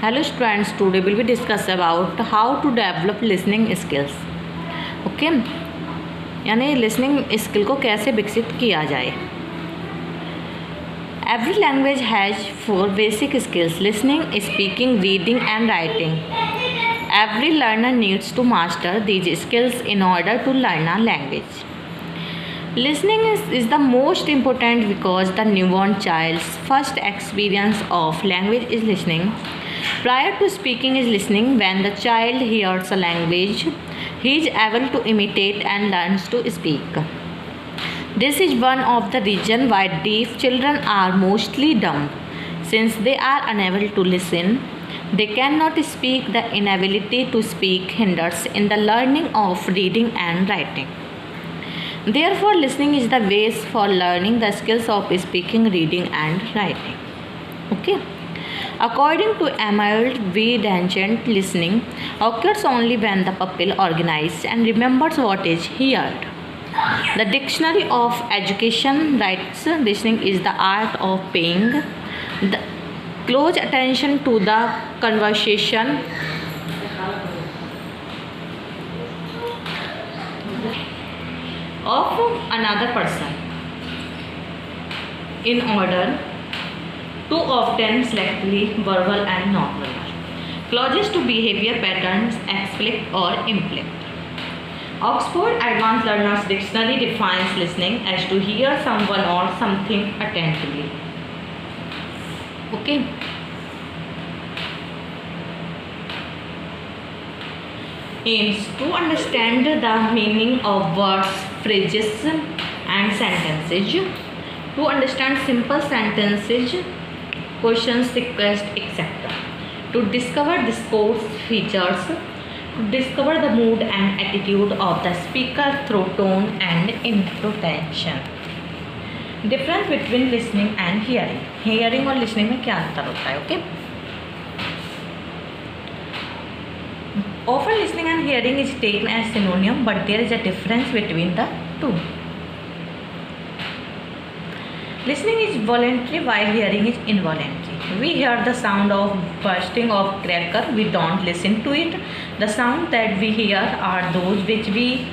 Hello students, today we will discuss about how to develop listening skills. Okay यानी listening skill को कैसे विकसित किया जाए. Every language has 4 basic skills: listening, speaking, reading and writing. Every learner needs to master these skills in order to learn a language. Listening is the most important because the newborn child's first experience of language is listening. Prior to speaking is listening. When the child hears a language, he is able to imitate and learns to speak. This is one of the reasons why deaf children are mostly dumb. Since they are unable to listen, they cannot speak. The inability to speak hinders in the learning of reading and writing. Therefore, listening is the base for learning the skills of speaking, reading and writing. Okay. According to Emile V. Dangent, listening occurs only when the pupil organizes and remembers what is heard. The Dictionary of Education writes, listening is the art of paying the close attention to the conversation of another person in order to obtain selectively verbal and non-verbal clauses to behavior patterns explicit or implicit. Oxford Advanced Learners Dictionary defines listening as to hear someone or something attentively. Okay. Aims to understand the meaning of words, phrases and sentences, to understand simple sentences, questions, requests, etc. To discover discourse features, to discover the mood and attitude of the speaker through tone and intonation. Difference between listening and hearing. Hearing और listening में क्या अंतर होता है? Okay. Often listening and hearing is taken as synonym, but there is a difference between the two. Listening is voluntary while hearing is involuntary. We hear the sound of bursting of cracker, we don't listen to it. The sound that we hear are those which we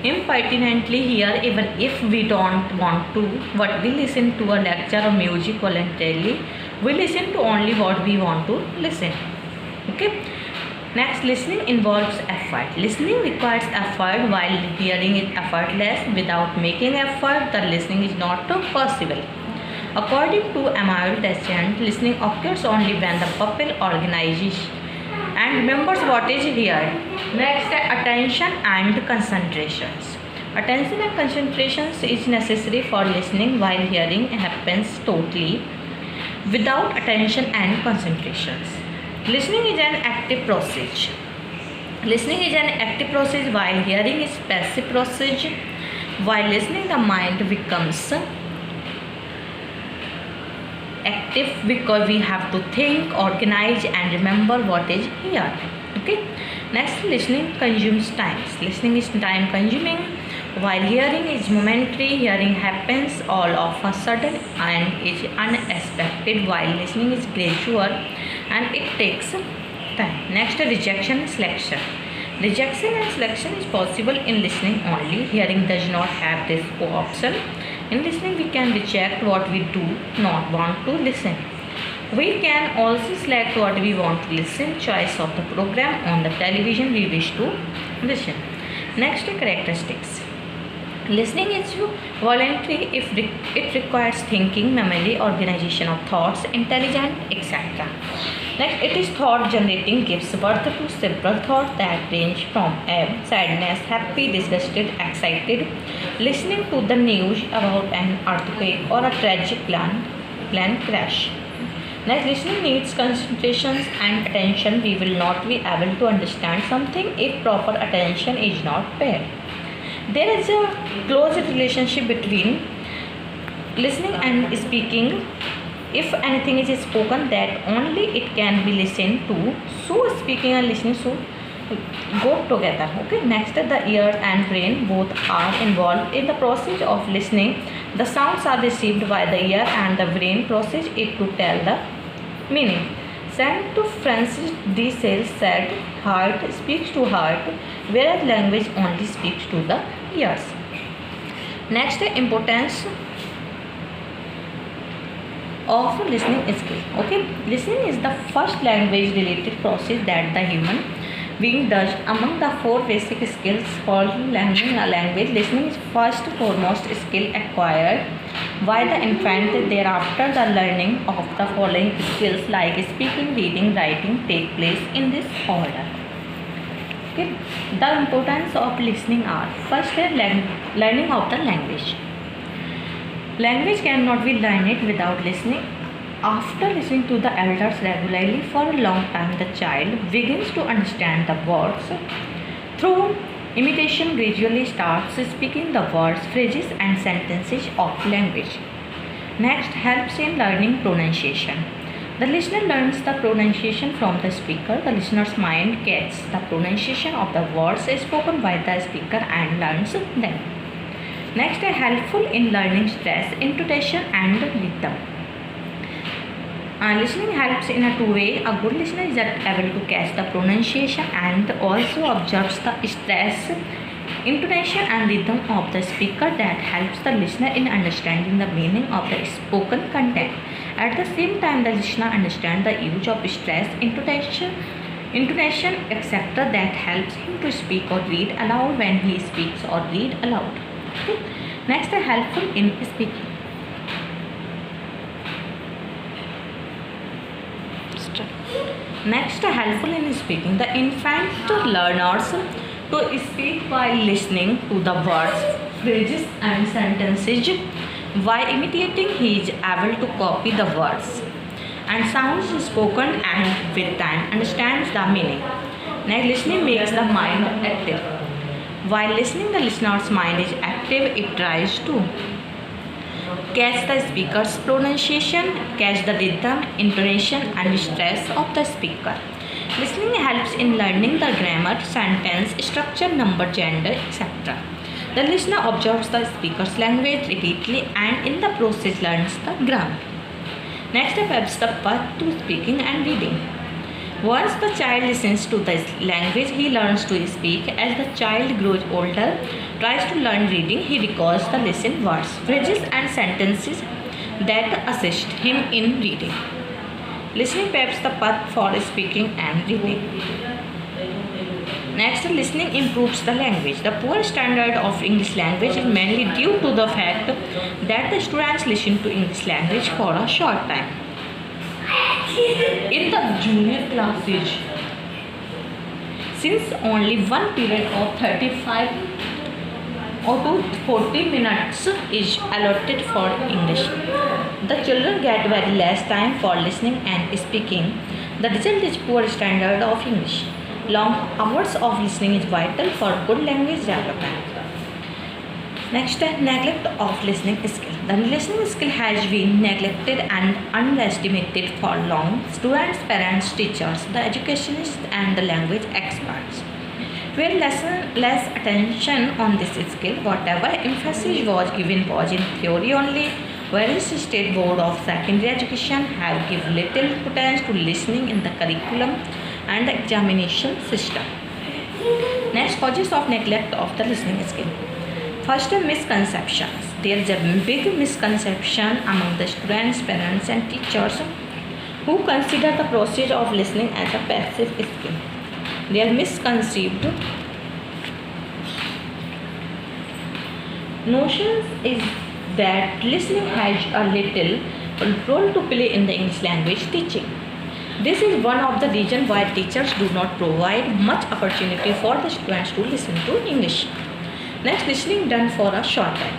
impertinently hear even if we don't want to. But we listen to a lecture or music voluntarily. We listen to only what we want to listen. Okay. Next, listening involves effort. Listening requires effort while hearing is effortless. Without making effort, the listening is not possible. According to Emile Dangent, listening occurs only when the pupil organizes and remembers what is heard. Next, attention and concentrations. Attention and concentrations is necessary for listening while hearing happens totally without attention and concentrations. Listening is an active process. Listening is an active process while hearing is passive process. While listening, the mind becomes active because we have to think, organize and remember what is here. Okay. Next, listening consumes time. Listening is time consuming while hearing is momentary. Hearing happens all of a sudden and is unexpected while listening is gradual and it takes time. Next, rejection and selection. Rejection and selection is possible in listening only. Hearing does not have this option. In listening, we can reject what we do not want to listen. We can also select what we want to listen. Choice of the program on the television we wish to listen. Next, characteristics. Listening is voluntary if it requires thinking, memory, organization of thoughts, intelligence, etc. Next, it is thought generating, gives birth to several thoughts that range from sadness, happy, disgusted, excited. Listening to the news about an earthquake or a tragic plane crash. Next, listening needs concentration and attention. We will not be able to understand something if proper attention is not paid. There is a close relationship between listening and speaking. If anything is spoken, that only it can be listened to. So speaking and listening go together. Okay. Next, the ear and brain both are involved in the process of listening. The sounds are received by the ear and the brain process it to tell the meaning. Saint Francis de Sales said, heart speaks to heart, whereas language only speaks to the ears. Next, importance of listening skill. Okay, listening is the first language related process that the human being does. Among the four basic skills for learning a language, listening is first foremost skill acquired by the infant. Thereafter, the learning of the following skills like speaking, reading, writing take place in this order. Okay, the importance of listening are: first, learning of the language. Language cannot be learned without listening. After listening to the elders regularly for a long time, the child begins to understand the words. Through imitation, gradually starts speaking the words, phrases, and sentences of language. Next, helps in learning pronunciation. The listener learns the pronunciation from the speaker. The listener's mind gets the pronunciation of the words spoken by the speaker and learns them. Next, helpful in learning stress, intonation, and rhythm. Listening helps in a two-way. A good listener is able to catch the pronunciation and also observes the stress, intonation, and rhythm of the speaker. That helps the listener in understanding the meaning of the spoken content. At the same time, the listener understands the use of stress, intonation, etc. That helps him to speak or read aloud when he speaks or read aloud. Okay. Next, helpful in speaking. Next, helpful in speaking. The infant learns to speak by listening to the words, phrases, and sentences. By imitating, he is able to copy the words and sounds spoken, and with time understands the meaning. Next, listening makes the mind active. While listening, the listener's mind is active. It tries to catch the speaker's pronunciation, catch the rhythm, intonation, and stress of the speaker. Listening helps in learning the grammar, sentence structure, number, gender, etc. The listener observes the speaker's language repeatedly and in the process learns the grammar. Next step is the path to speaking and reading. Once the child listens to the language, he learns to speak. As the child grows older, tries to learn reading, he recalls the listened words, phrases, and sentences that assist him in reading. Listening paves the path for speaking and reading. Next, listening improves the language. The poor standard of English language is mainly due to the fact that the students listen to English language for a short time. In the junior classes, since only one period of 35 or to 40 minutes is allotted for English, the children get very less time for listening and speaking. The result is poor standard of English. Long hours of listening is vital for good language development. Next, neglect of listening skill. The listening skill has been neglected and underestimated for long. Students, parents, teachers, the educationists, and the language experts pay less attention on this skill. Whatever emphasis was given was in theory only. Various state board of secondary education have given little importance to listening in the curriculum and the examination system. Next, causes of neglect of the listening skill. First, misconceptions. There is a big misconception among the students, parents, and teachers who consider the process of listening as a passive skill. They are misconceived notions is that listening has a little role to play in the English language teaching. This is one of the reasons why teachers do not provide much opportunity for the students to listen to English. Next, listening done for a short time.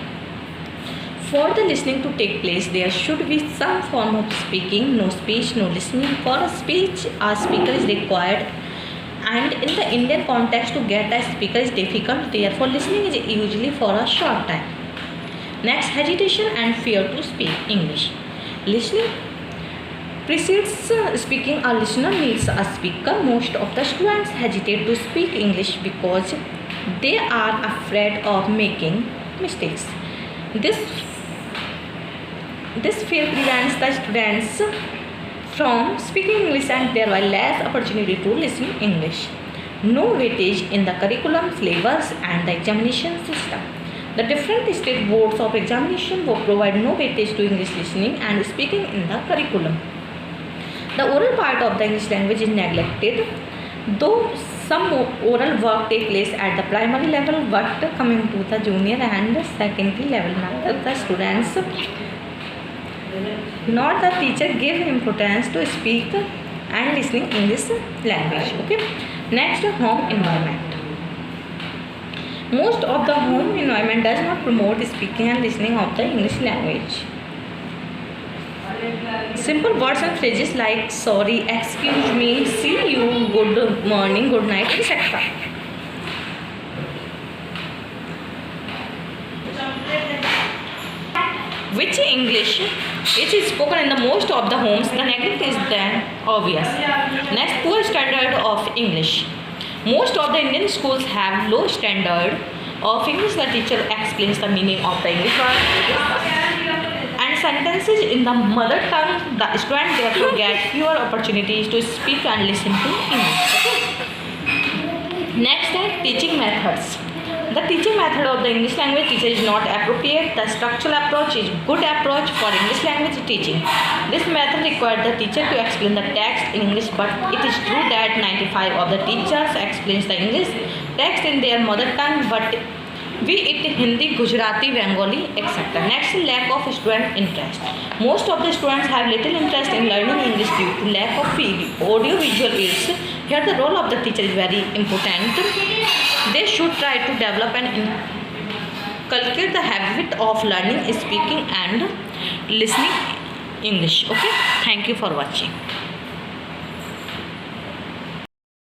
For the listening to take place, there should be some form of speaking. No speech, no listening. For a speech, a speaker is required, and in the Indian context, to get a speaker is difficult. Therefore, listening is usually for a short time. Next, hesitation and fear to speak English. Listening precedes speaking. A listener needs a speaker. Most of the students hesitate to speak English because they are afraid of making mistakes. This fear prevents the students from speaking English and thereby less opportunity to listen English. No weightage in the curriculum, syllabus and the examination system. The different state boards of examination will provide no weightage to English listening and speaking in the curriculum. The oral part of the English language is neglected, though some oral work take place at the primary level, but coming to the junior and secondary level, neither the students nor the teacher give importance to speak and listening English language. Okay. Next, home environment. Most of the home environment does not promote speaking and listening of the English language. Simple words and phrases like sorry, excuse me, see you, good morning, good night, etc. Which English is spoken in the most of the homes, the neglect is then obvious. Next, poor standard of English. Most of the Indian schools have low standard of English. The teacher explains the meaning of the English word and sentences in the mother tongue. The student therefore get fewer opportunities to speak and listen to English. Okay? Next is teaching methods. The teaching method of the English language teacher is not appropriate. The structural approach is good approach for English language teaching. This method requires the teacher to explain the text in English, but it is true that 95% of the teachers explains the English text in their mother tongue, but be it Hindi, Gujarati, Bengali, etc. Next, lack of student interest. Most of the students have little interest in learning English due to lack of audio visual aids. Here the role of the teacher is very important. They should try to develop and inculcate the habit of learning, speaking and listening English. Okay, thank you for watching.